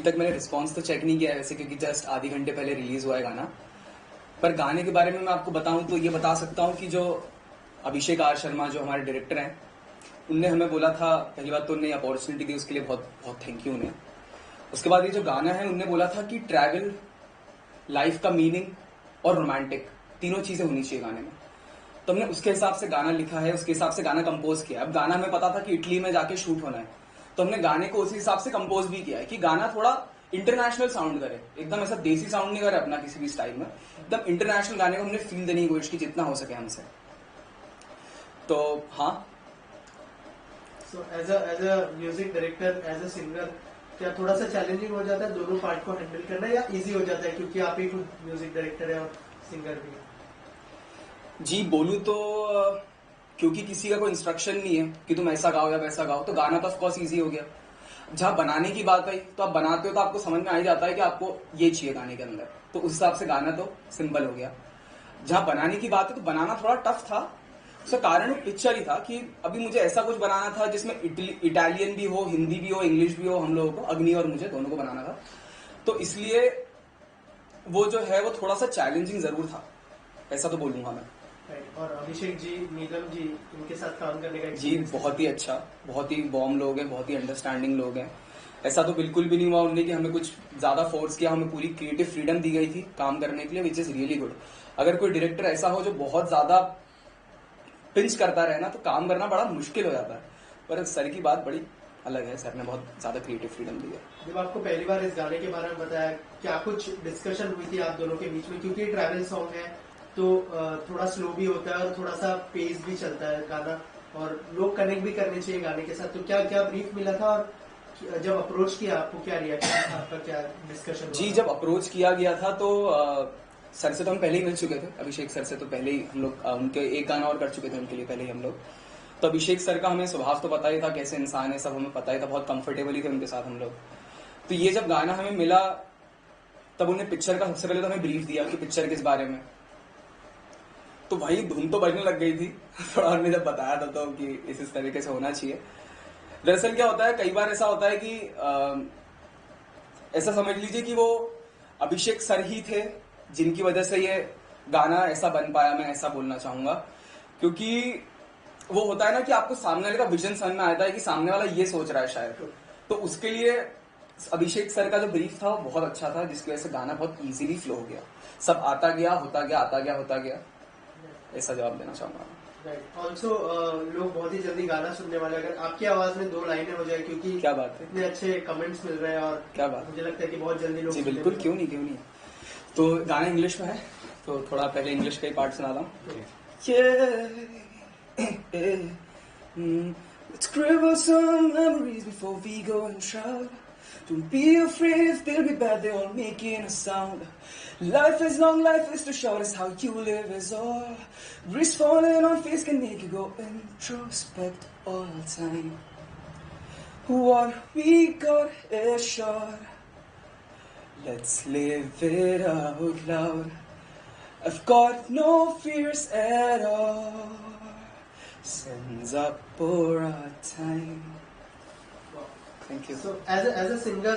अभी तक मैंने रिस्पॉन्स तो चेक नहीं किया है वैसे, क्योंकि जस्ट आधे घंटे पहले रिलीज हुआ है गाना। पर गाने के बारे में मैं आपको बताऊं तो ये बता सकता हूं कि जो अभिषेक आर शर्मा जो हमारे डायरेक्टर हैं, उनने हमें बोला था, पहली बात तो उन्हें अपॉर्चुनिटी दी, उसके लिए बहुत बहुत थैंक यू उन्हें। उसके बाद ये जो गाना है, उनने बोला था कि ट्रैवल, लाइफ का मीनिंग और रोमांटिक तीनों चीजें होनी चाहिए गाने में। तो हमने उसके हिसाब से गाना लिखा है, उसके हिसाब से गाना कंपोज किया। अब गाना हमें पता था कि इटली में जाके शूट होना है, तो हमने गाने को उसी हिसाब से कंपोज भी किया है कि गाना थोड़ा इंटरनेशनल साउंड करे, एकदम ऐसा देसी साउंड नहीं करे अपना किसी भी स्टाइल में, एकदम इंटरनेशनल गाने को हमने फील देने की कोशिश की जितना हो सके हमसे। तो हाँ, so as a music director, as a singer, क्या थोड़ा सा चैलेंजिंग हो जाता है दोनों पार्ट को हैंडल करना, या इजी हो जाता है क्योंकि आप ही खुद म्यूजिक डायरेक्टर है और सिंगर भी है? जी बोलूं तो क्योंकि किसी का कोई इंस्ट्रक्शन नहीं है कि तुम ऐसा गाओ या वैसा गाओ, तो गाना तो ऑफकोर्स ईजी हो गया। जहां बनाने की बात आई तो आप बनाते हो तो आपको समझ में आ ही जाता है कि आपको ये चाहिए गाने के अंदर, तो उस हिसाब से गाना तो सिंपल हो गया। जहां बनाने की बात है तो बनाना थोड़ा टफ था। उसका कारण पिक्चर ही था कि अभी मुझे ऐसा कुछ बनाना था जिसमें इटालियन भी हो, हिंदी भी हो, इंग्लिश भी हो, हम लोगों को, अग्नि और मुझे दोनों को बनाना था। तो इसलिए वो जो है वो थोड़ा सा चैलेंजिंग जरूर था, ऐसा तो बोलूंगा मैं। और अभिषेक जी, नीलम जी, इनके साथ काम करने का जी बहुत ही अच्छा, बहुत ही वार्म लोग हैं, बहुत ही अंडरस्टैंडिंग लोग हैं। ऐसा तो बिल्कुल भी नहीं हुआ उनने कि हमें कुछ ज्यादा फोर्स किया, हमें पूरी क्रिएटिव फ्रीडम दी गई थी काम करने के लिए, विच इज रियली गुड। अगर कोई डायरेक्टर ऐसा हो जो बहुत ज्यादा पिंच करता रहे ना, तो काम करना बड़ा मुश्किल हो जाता है। पर सर की बात बड़ी अलग है, सर ने बहुत ज्यादा क्रिएटिव फ्रीडम दी है। जब आपको पहली बार इस गाने के बारे में बताया, क्या कुछ डिस्कशन हुई थी आप दोनों के बीच में? क्योंकि ट्रैवल सॉन्ग है तो थोड़ा स्लो भी होता है और थोड़ा सा पेस भी चलता है गाना, और लोग कनेक्ट भी करने चाहिए गाने के साथ। तो क्या क्या ब्रीफ मिला था, और जब अप्रोच किया आपको क्या रिएक्शन था आपका, क्या डिस्कशन? जी जब अप्रोच किया गया था तो सर से तो हम पहले ही मिल चुके थे, अभिषेक सर से तो पहले ही हम लोग उनके एक गाना और कर चुके थे उनके लिए पहले ही हम लोग। तो अभिषेक सर का हमें स्वभाव तो पता ही था, कैसे इंसान है सब हमें पता ही था, बहुत कंफर्टेबल ही थे उनके साथ हम लोग। तो ये जब गाना हमें मिला तब उन्हें पिक्चर का सबसे पहले तो हमें ब्रीफ दिया कि पिक्चर किस बारे में। तो भाई धुन तो बजने लग गई थी थोड़ा हमने जब बताया था तो कि इस तरीके से होना चाहिए। दरअसल क्या होता है, कई बार ऐसा होता है कि ऐसा समझ लीजिए कि वो अभिषेक सर ही थे जिनकी वजह से ये गाना ऐसा बन पाया, मैं ऐसा बोलना चाहूंगा। क्योंकि वो होता है ना कि आपको सामने वाले का विजन समझ में आता है कि सामने वाला ये सोच रहा है शायद, तो उसके लिए अभिषेक सर का जो ब्रीफ था वो बहुत अच्छा था, जिसकी वजह से गाना बहुत इजीली फ्लो हो गया, सब आता गया, होता गया, आता गया, होता गया, ऐसा जवाब देना चाहूंगा। ऑल्सो लोग बहुत ही जल्दी गाना सुनने वाले, अगर आपकी आवाज में 2 लाइनें हो जाए, क्योंकि क्या बात है, इतने अच्छे कमेंट्स मिल रहे हैं, और क्या बात, मुझे लगता है कि बहुत जल्दी लोग। जी बिल्कुल, क्यों नहीं, क्यों नहीं। तो गाना इंग्लिश में है तो थोड़ा पहले इंग्लिश का ही पार्ट सुना रहा हूँ। Let's scribble some memories before we go and shout. Don't be afraid if they'll be bad, they're all making a sound. Life is long, life is too short, it's how you live is all. Breeze falling on face can make you go introspect all the time. What we got is short, let's live it out loud. I've got no fears at all. Sends up for our time. Thank you. So as a singer,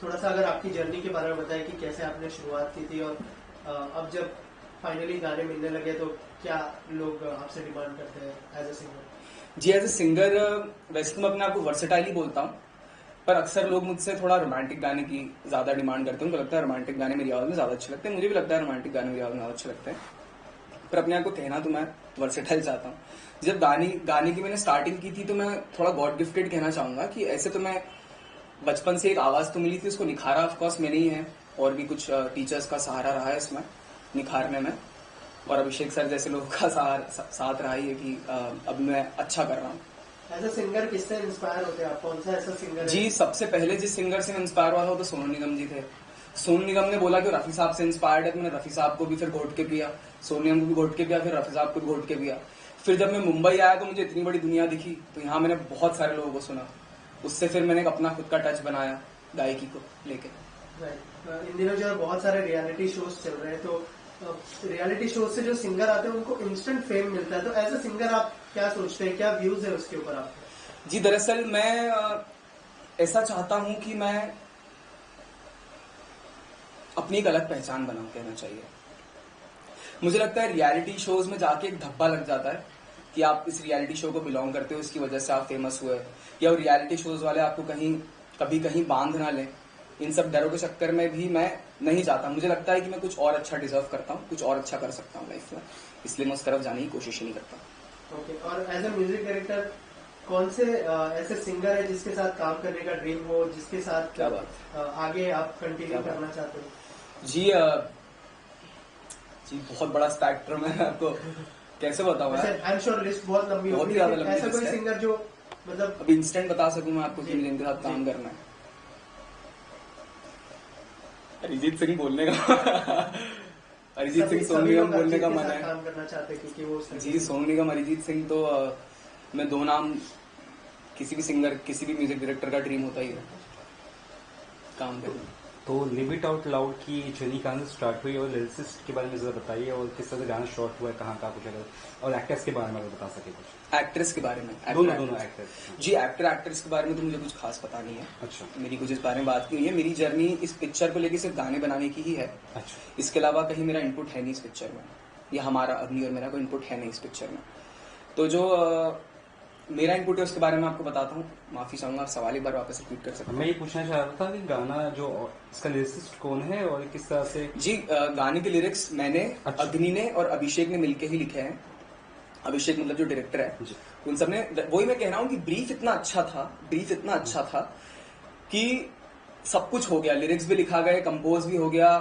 थोड़ा सा अगर आपकी journey के बारे में बताएं कि कैसे आपने शुरुआत की थी, और अब जब फाइनली गाने मिलने लगे तो क्या लोग आपसे डिमांड करते हैं एज अ सिंगर? जी एज ए सिंगर वैसे तो मैं अपने आप को वर्सेटाइल ही बोलता हूँ, पर अक्सर लोग मुझसे थोड़ा रोमांटिक गाने की ज्यादा डिमांड करते हैं। उनको लगता है रोमांटिक गाने मेरी आवाज में ज्यादा अच्छे लगते हैं, मुझे भी लगता है रोमांटिक गाने मेरी आवाज में ज्यादा अच्छे लगते हैं। पर अपने आप को कहना तो मैं वर्सेटाइल चाहता हूँ। जब गाने की मैंने स्टार्टिंग की थी तो मैं थोड़ा गॉड गिफ्टेड कहना चाहूंगा कि ऐसे तो मैं बचपन से एक आवाज तो मिली थी, उसको निखारा ऑफकोर्स मैंने ही है, और भी कुछ टीचर्स का सहारा रहा है इसमें निखारने में, और अभिषेक सर जैसे लोगों का साथ रहा ही है कि अब मैं अच्छा कर रहा हूँ। एज अ सिंगर किससे इंस्पायर होते हैं आप? कौन सा ऐसा सिंगर है? जी सबसे पहले जिस सिंगर से मैं इंस्पायर हुआ था वो तो सोनू निगम जी थे। सोनू निगम ने बोला कि रफी साहब से इंस्पायर्ड है, तो मैंने रफी साहब को भी फिर घोट के पिया, सोनू निगम को भी घोट के पिया, फिर रफी साहब को भी घोट के पिया। फिर जब मैं मुंबई आया तो मुझे इतनी बड़ी दुनिया दिखी, तो यहाँ मैंने बहुत सारे लोगों को सुना, उससे फिर मैंने अपना खुद का टच बनाया गायकी को लेके। इन दिनों जो बहुत सारे रियलिटी शोज चल रहे हैं, तो रियलिटी शो से जो सिंगर आते हैं उनको इंस्टेंट फेम मिलता है, तो एज अ सिंगर आप क्या सोचते हैं, क्या व्यूज है उसके ऊपर आपके? जी दरअसल मैं ऐसा चाहता हूं कि मैं अपनी एक अलग पहचान बना कहना चाहिए। मुझे लगता है रियलिटी शोज में जाके एक धब्बा लग जाता है कि आप इस रियलिटी शो को बिलोंग करते हो, इसकी वजह से आप फेमस हुए, या रियलिटी शोज वाले आपको कहीं बांध ना लें। इन सब डरों के चक्कर में भी मैं नहीं जाता। मुझे लगता है कि मैं कुछ और अच्छा डिजर्व करता हूँ, कुछ और अच्छा कर सकता हूँ लाइफ में, इसलिए मैं उस तरफ जाने की कोशिश ही नहीं करता। ओके, और एज ए म्यूजिक डायरेक्टर कौन से ऐसे सिंगर है जिसके साथ काम करने का ड्रीम हो, जिसके साथ क्या बात आगे आप कंटिन्यू करना चाहते हो? जी बहुत बड़ा स्पेक्ट्रम है, आपको कैसे बताऊं यार? आई एम श्योर लिस्ट बहुत लंबी बहुत होगी, ही ज्यादा लेकिन लंबी ऐसा कोई लिस्ट है। सिंगर जो मतलब अभी इंस्टेंट बता सकूं मैं आपको कि जी, जिनके साथ काम जी। करना है? अरिजीत सिंह बोलने का अरिजीत सिंह, सोनू निगम बोलने का मन है। काम करना चाहते हैं क्योंकि वो जी सोनू निगम, अरिजीत सिंह, तो मैं दो नाम, किसी भी सिंगर, किसी भी म्यूजिक डायरेक्टर का ड्रीम होता ही है काम करना। तो लिव इट आउट लाउड की जर्नी कहाँ से स्टार्ट हुई और लिरिसिस्ट के बारे में जरा बताइए, और किस तरह से गाना शॉर्ट हुआ है, कहाँ कहाँ कुछ अगर, और एक्टर्स के बारे में अगर बता सके कुछ। एक्ट्रेस के बारे में? दोनों एक्टर्स। जी एक्ट्रेस के बारे में तो मुझे कुछ खास पता नहीं है। अच्छा। मेरी कुछ इस बारे में बात नहीं है। मेरी जर्नी इस पिक्चर को लेकर सिर्फ गाने बनाने की ही है। अच्छा। इसके अलावा कहीं मेरा इनपुट है नहीं इस पिक्चर में, या हमारा अग्नि और मेरा कोई इनपुट है नहीं इस पिक्चर में। तो जो मेरा इनपुट है उसके बारे में आपको बताता हूँ। माफी चाहूंगा, सवाल एक बार वापस रिपीट कर सकता हूँ? मैं ये पूछना चाह रहा था कि गाना जो इसका लिरिसिस्ट कौन है और किस तरह से? जी गाने के लिरिक्स मैंने, अच्छा। अग्नि ने और अभिषेक ने मिलकर ही लिखे हैं। अभिषेक मतलब जो डायरेक्टर है, जी। उन सबने, वही मैं कह रहा हूँ कि ब्रीफ इतना अच्छा था कि सब कुछ हो गया, लिरिक्स भी लिखा गए, कंपोज भी हो गया,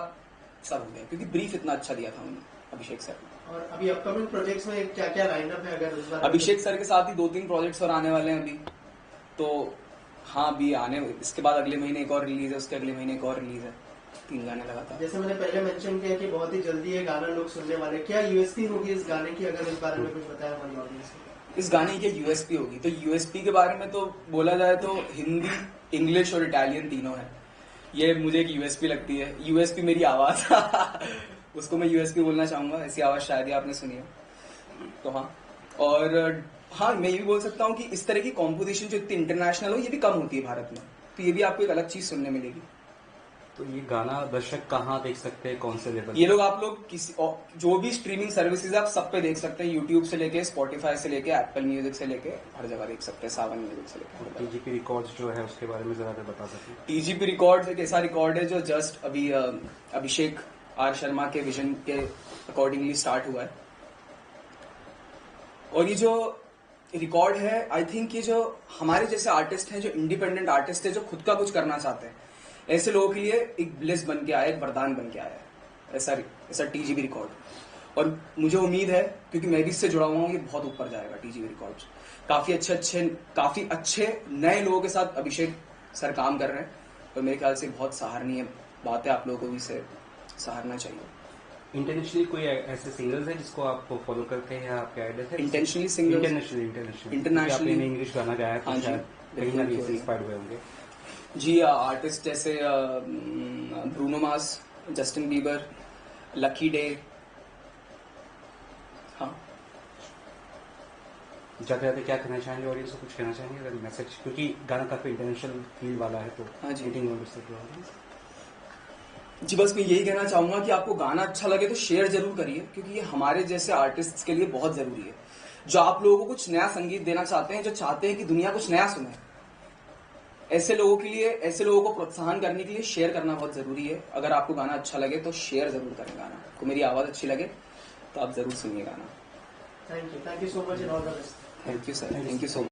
सब हो गया, क्योंकि ब्रीफ इतना अच्छा दिया था उन्होंने, अभिषेक सर ने। और अभी अपकमिंग प्रोजेक्ट्स में क्या क्या लाइनअप है अगर उस बारे में? अभिषेक सर के साथ ही 2-3 प्रोजेक्ट्स और आने वाले हैं अभी तो। हाँ अभी आने, इसके बाद अगले महीने एक और रिलीज है, उसके अगले महीने एक और रिलीज है, 3 गाने लगातार। जैसे मैंने पहले मेंशन किया कि बहुत ही जल्दी ये गाना लोग सुनने वाले, क्या यूएसपी होगी इस गाने की, अगर इस बारे में कुछ बताया हमारी ऑडियंस को? इस गाने की यूएसपी होगी, तो यूएसपी के बारे में तो बोला जाए तो हिंदी, इंग्लिश और इटालियन तीनों है। ये मुझे एक यूएसपी लगती है। यूएसपी मेरी आवाज उसको मैं यूएसपी बोलना चाहूंगा, ऐसी आवाज शायद ही आपने सुनी है। तो हाँ, और हाँ मैं ये भी बोल सकता हूँ कि इस तरह की कॉम्पोजिशन जो इतनी इंटरनेशनल हो, ये भी कम होती है भारत में, तो ये भी आपको एक अलग चीज सुनने मिलेगी। तो ये गाना दर्शक कहाँ देख सकते हैं, कौन से लेवल? ये लोग, आप लोग किसी जो भी स्ट्रीमिंग सर्विसेज आप सब पे देख सकते हैं, यूट्यूब से लेके, स्पॉटिफाई से लेके, एप्पल म्यूजिक से लेके, हर जगह देख सकते हैं, सावन म्यूजिक से लेके। टीजीपी रिकॉर्ड्स जो है उसके बारे में जरा बता सकते हैं? टीजीपी रिकॉर्ड्स एक ऐसा रिकॉर्ड है जो जस्ट अभी अभिषेक आर शर्मा के विजन के अकॉर्डिंगली स्टार्ट हुआ है। और ये जो रिकॉर्ड है, आई थिंक ये जो हमारे जैसे आर्टिस्ट हैं, जो इंडिपेंडेंट आर्टिस्ट है, जो खुद का कुछ करना चाहते हैं, ऐसे लोगों के लिए एक ब्लेस बन के आया, एक वरदान बन के आया है ऐसा टीजीबी रिकॉर्ड। और मुझे उम्मीद है, क्योंकि मैं भी इससे जुड़ा हुआ हूँ, ये बहुत ऊपर जाएगा टीजीबी रिकॉर्ड्स। काफी अच्छे नए लोगों के साथ अभिषेक सर काम कर रहे हैं, और मेरे ख्याल से बहुत सराहनीय बात है, आप लोगों को भी इसे सराहना चाहिए। इंटरनेशनली कोई ऐसे सिंगर्स हैं जिसको आप फॉलो करते हैं या आपके आइडल है? Intentionally singers? इंटरनेशनली आपने इंग्लिश गाना गाया है, हाँ तो जी, शायद कहीं ना कहीं से इंस्पायर्ड हुए होंगे। जी आर्टिस्ट जैसे Bruno Mars, Justin Bieber, lucky day. हाँ, जाते जाते क्या कहना चाहेंगे ऑडियंस को, कुछ कहना चाहेंगे अगर मैसेज, क्योंकि गाना काफी इंटरनेशनल फील वाला है, तो हाँ जी। जी बस मैं यही कहना चाहूंगा कि आपको गाना अच्छा लगे तो शेयर जरूर करिए, क्योंकि ये हमारे जैसे आर्टिस्ट्स के लिए बहुत जरूरी है, जो आप लोगों को कुछ नया संगीत देना चाहते हैं, जो चाहते हैं कि दुनिया कुछ नया सुने। ऐसे लोगों के लिए, ऐसे लोगों को प्रोत्साहन करने के लिए शेयर करना बहुत जरूरी है। अगर आपको गाना अच्छा लगे तो शेयर जरूर करें गाना को। मेरी आवाज अच्छी लगे तो आप जरूर सुनिए गाना। Thank you so much and all the best. Thank you sir, thank you so much.